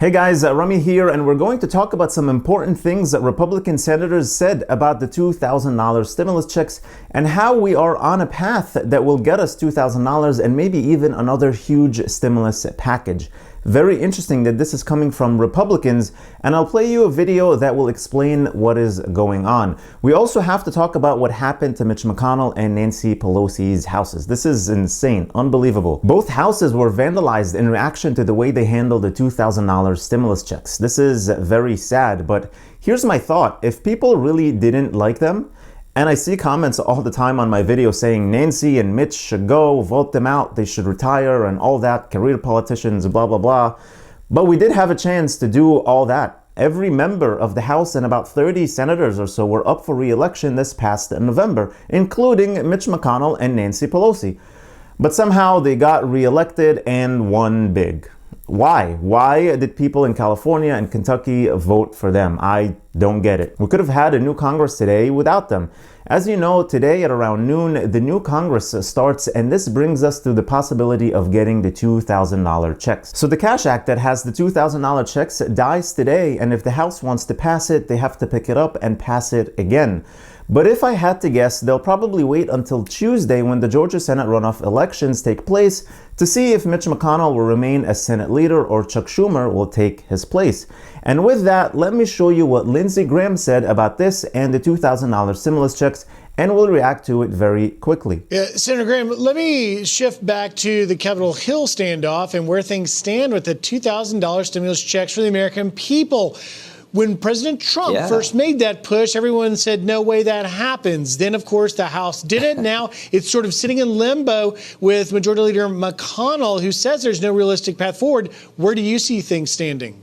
Hey guys, Rami here, and we're going to talk about some important things that Republican senators said about the $2,000 stimulus checks and how we are on a path that will get us $2,000 and maybe even another huge stimulus package. Very interesting that this is coming from Republicans, and I'll play you a video that will explain what is going on. We also have to talk about what happened to Mitch McConnell and Nancy Pelosi's houses. This is insane, unbelievable. Both houses were vandalized in reaction to the way they handled the $2,000 stimulus checks. This is very sad, but here's my thought. If people really didn't like them, and I see comments all the time on my video saying Nancy and Mitch should go, vote them out, they should retire and all that, career politicians, blah, blah, blah. But we did have a chance to do all that. Every member of the House and about 30 senators or so were up for re-election this past November, including Mitch McConnell and Nancy Pelosi. But somehow they got re-elected and won big. Why? Why did people in California and Kentucky vote for them? I don't get it. We could have had a new Congress today without them. As you know, today at around noon, the new Congress starts, and this brings us to the possibility of getting the $2,000 checks. So the Cash Act that has the $2,000 checks dies today, and if the House wants to pass it, they have to pick it up and pass it again. But if I had to guess, they'll probably wait until Tuesday when the Georgia Senate runoff elections take place to see if Mitch McConnell will remain as Senate leader or Chuck Schumer will take his place. And with that, let me show you what Lindsey Graham said about this and the $2,000 stimulus checks, and we'll react to it very quickly. Senator Graham, let me shift back to the Capitol Hill standoff and where things stand with the $2,000 stimulus checks for the American people. When President Trump first made that push, everyone said, no way that happens. Then, of course, the House did it. Now it's sort of sitting in limbo with Majority Leader McConnell, who says there's no realistic path forward. Where do you see things standing?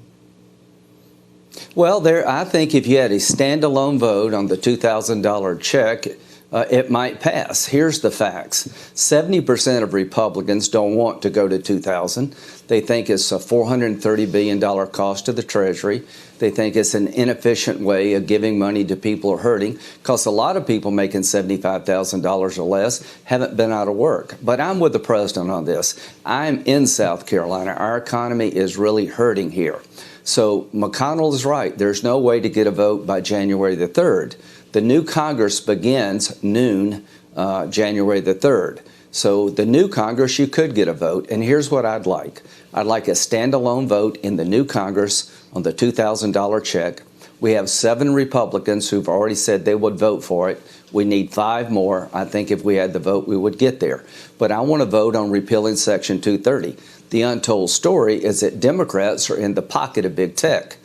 Well, I think if you had a standalone vote on the $2,000 check, it might pass. Here's the facts. 70% of Republicans don't want to go to $2,000. They think it's a $430 billion cost to the Treasury. They think it's an inefficient way of giving money to people who are hurting, because a lot of people making $75,000 or less haven't been out of work. But I'm with the president on this. I'm in South Carolina. Our economy is really hurting here. So McConnell is right. There's no way to get a vote by January the 3rd. The new Congress begins noon, January the 3rd. So the new Congress, you could get a vote. And here's what I'd like. I'd like a standalone vote in the new Congress on the $2,000 check. We have 7 Republicans who've already said they would vote for it. We need 5 more. I think if we had the vote, we would get there. But I want to vote on repealing Section 230. The untold story is that Democrats are in the pocket of big tech.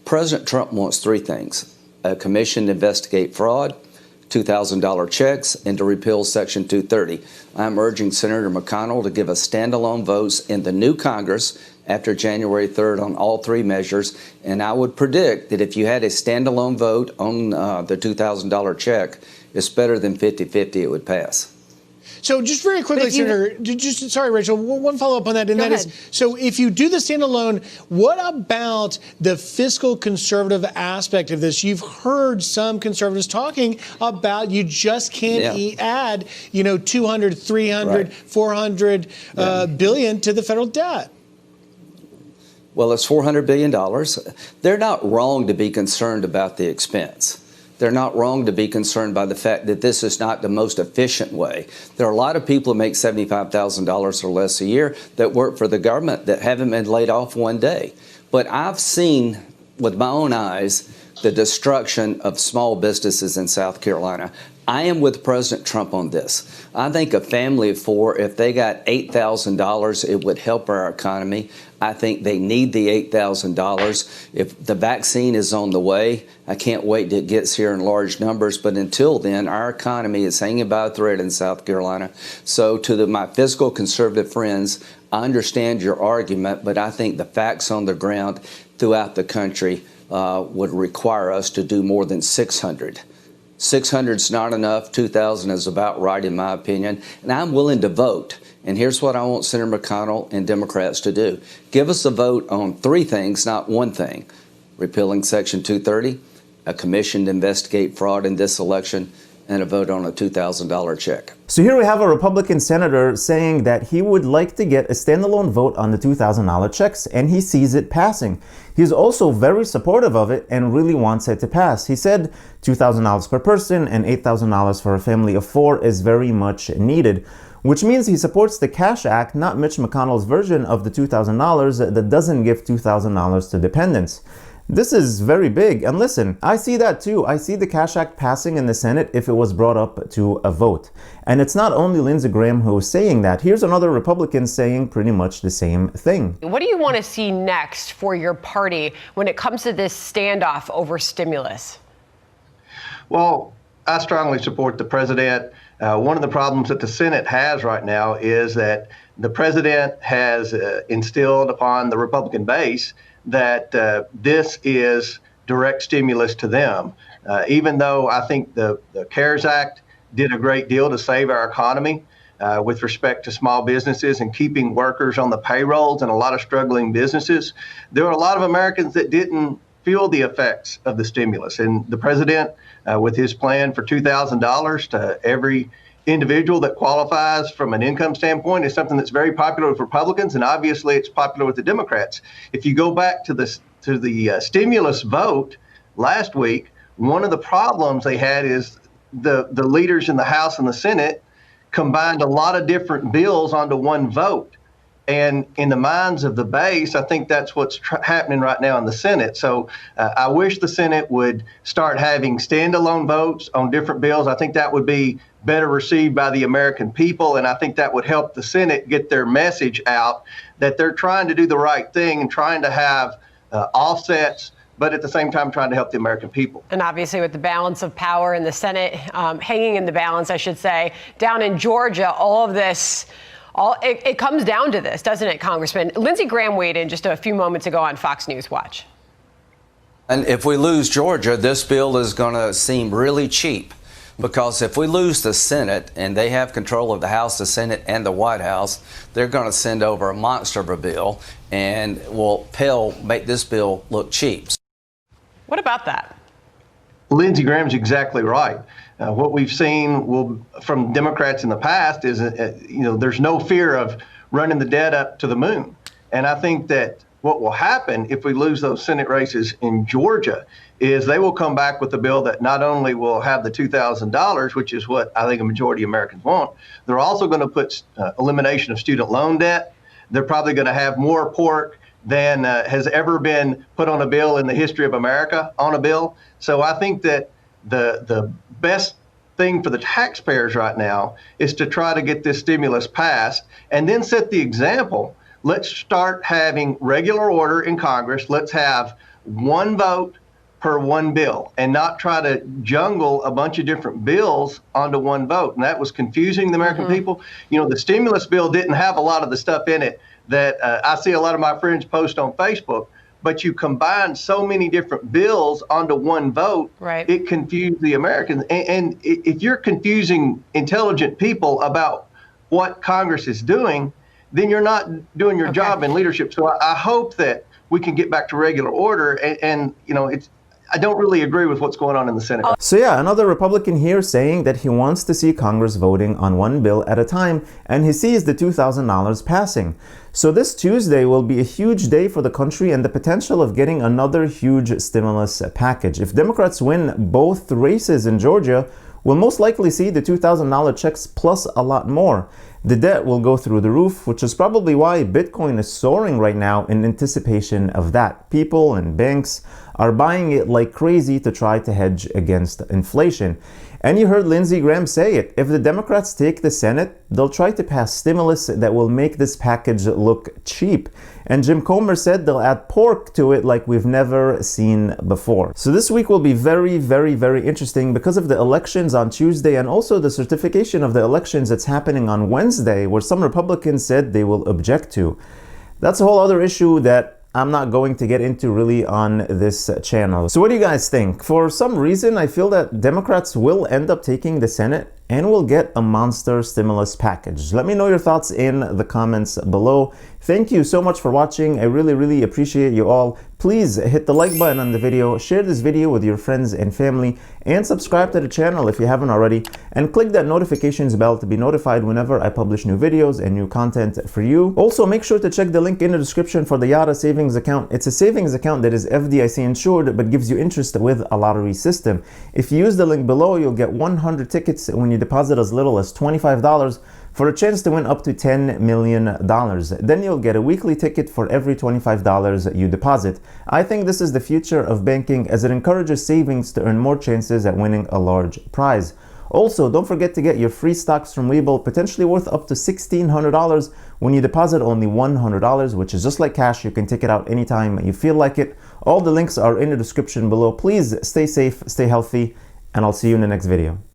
President Trump wants 3 things: a commission to investigate fraud, $2,000 checks, and to repeal Section 230. I'm urging Senator McConnell to give us standalone votes in the new Congress after January 3rd on all 3 measures. And I would predict that if you had a standalone vote on the $2,000 check, it's better than 50-50 it would pass. So just very quickly, Senator, sorry, Rachel, one follow-up on that, and that is, so if you do the standalone, what about the fiscal conservative aspect of this? You've heard some conservatives talking about you just can't add, 200, 300, 400 billion to the federal debt. Well, it's $400 billion. They're not wrong to be concerned about the expense. They're not wrong to be concerned by the fact that this is not the most efficient way. There are a lot of people who make $75,000 or less a year that work for the government that haven't been laid off one day. But I've seen with my own eyes the destruction of small businesses in South Carolina. I am with President Trump on this. I think a family of 4, if they got $8,000, it would help our economy. I think they need the $8,000. If the vaccine is on the way, I can't wait till it gets here in large numbers. But until then, our economy is hanging by a thread in South Carolina. So to my fiscal conservative friends, I understand your argument, but I think the facts on the ground throughout the country would require us to do more than 600. 600 is not enough. 2,000 is about right, in my opinion. And I'm willing to vote. And here's what I want Senator McConnell and Democrats to do. Give us a vote on 3 things, not 1 thing. Repealing Section 230, a commission to investigate fraud in this election, and a vote on a $2,000 check. So here we have a Republican senator saying that he would like to get a standalone vote on the $2,000 checks, and he sees it passing. He's also very supportive of it and really wants it to pass. He said $2,000 per person and $8,000 for a family of 4 is very much needed, which means he supports the Cash Act, not Mitch McConnell's version of the $2,000 that doesn't give $2,000 to dependents. This is very big, and listen, I see that too. I see the Cash Act passing in the Senate if it was brought up to a vote. And it's not only Lindsey Graham who is saying that. Here's another Republican saying pretty much the same thing. What do you want to see next for your party when it comes to this standoff over stimulus? Well, I strongly support the president. One of the problems that the Senate has right now is that the president has instilled upon the Republican base that this is direct stimulus to them. Even though I think the CARES Act did a great deal to save our economy with respect to small businesses and keeping workers on the payrolls and a lot of struggling businesses, there were a lot of Americans that didn't feel the effects of the stimulus. And the president, with his plan for $2,000 to every individual that qualifies from an income standpoint, is something that's very popular with Republicans, and obviously it's popular with the Democrats. If you go back to the stimulus vote last week, one of the problems they had is the leaders in the House and the Senate combined a lot of different bills onto one vote. And in the minds of the base, I think that's what's happening right now in the Senate. So I wish the Senate would start having standalone votes on different bills. I think that would be better received by the American people. And I think that would help the Senate get their message out that they're trying to do the right thing and trying to have offsets, but at the same time trying to help the American people. And obviously with the balance of power in the Senate, hanging in the balance, I should say, down in Georgia, all of this, it comes down to this, doesn't it, Congressman? Lindsey Graham weighed in just a few moments ago on Fox News Watch. And if we lose Georgia, this bill is going to seem really cheap, because if we lose the Senate and they have control of the House, the Senate, and the White House, they're going to send over a monster of a bill and will make this bill look cheap. What about that? Lindsey Graham's exactly right. What we've seen from Democrats in the past is, there's no fear of running the debt up to the moon. And I think that what will happen if we lose those Senate races in Georgia is they will come back with a bill that not only will have the $2,000, which is what I think a majority of Americans want, they're also going to put elimination of student loan debt. They're probably going to have more pork than has ever been put on a bill in the history of America on a bill. So I think that the best thing for the taxpayers right now is to try to get this stimulus passed and then set the example. Let's start having regular order in Congress. Let's have one vote per one bill and not try to jungle a bunch of different bills onto one vote. And that was confusing the American people. The stimulus bill didn't have a lot of the stuff in it that I see a lot of my friends post on Facebook. But you combine so many different bills onto one vote, right? It confused the Americans. And if you're confusing intelligent people about what Congress is doing, then you're not doing your job in leadership. So I hope that we can get back to regular order. And I don't really agree with what's going on in the Senate. So yeah, another Republican here saying that he wants to see Congress voting on one bill at a time, and he sees the $2,000 passing. So this Tuesday will be a huge day for the country and the potential of getting another huge stimulus package. If Democrats win both races in Georgia, we'll most likely see the $2,000 checks plus a lot more. The debt will go through the roof, which is probably why Bitcoin is soaring right now in anticipation of that. People and banks are buying it like crazy to try to hedge against inflation. And you heard Lindsey Graham say it. If the Democrats take the Senate, they'll try to pass stimulus that will make this package look cheap. And Jim Comer said they'll add pork to it like we've never seen before. So this week will be very, very, very interesting because of the elections on Tuesday and also the certification of the elections that's happening on Wednesday, where some Republicans said they will object to. That's a whole other issue that I'm not going to get into really on this channel. So what do you guys think? For some reason, I feel that Democrats will end up taking the Senate and we'll get a monster stimulus package. Let me know your thoughts in the comments below. Thank you so much for watching. I really appreciate you all. Please hit the like button on the video, share this video with your friends and family, and subscribe to the channel if you haven't already, and click that notifications bell to be notified whenever I publish new videos and new content for you. Also, make sure to check the link in the description for the Yara savings account. It's a savings account that is FDIC insured but gives you interest with a lottery system. If you use the link below, you'll get 100 tickets when you deposit as little as $25 for a chance to win up to $10 million. Then you'll get a weekly ticket for every $25 you deposit. I think this is the future of banking, as it encourages savings to earn more chances at winning a large prize. Also, don't forget to get your free stocks from Webull, potentially worth up to $1,600 when you deposit only $100, which is just like cash. You can take it out anytime you feel like it. All the links are in the description below. Please stay safe, stay healthy, and I'll see you in the next video.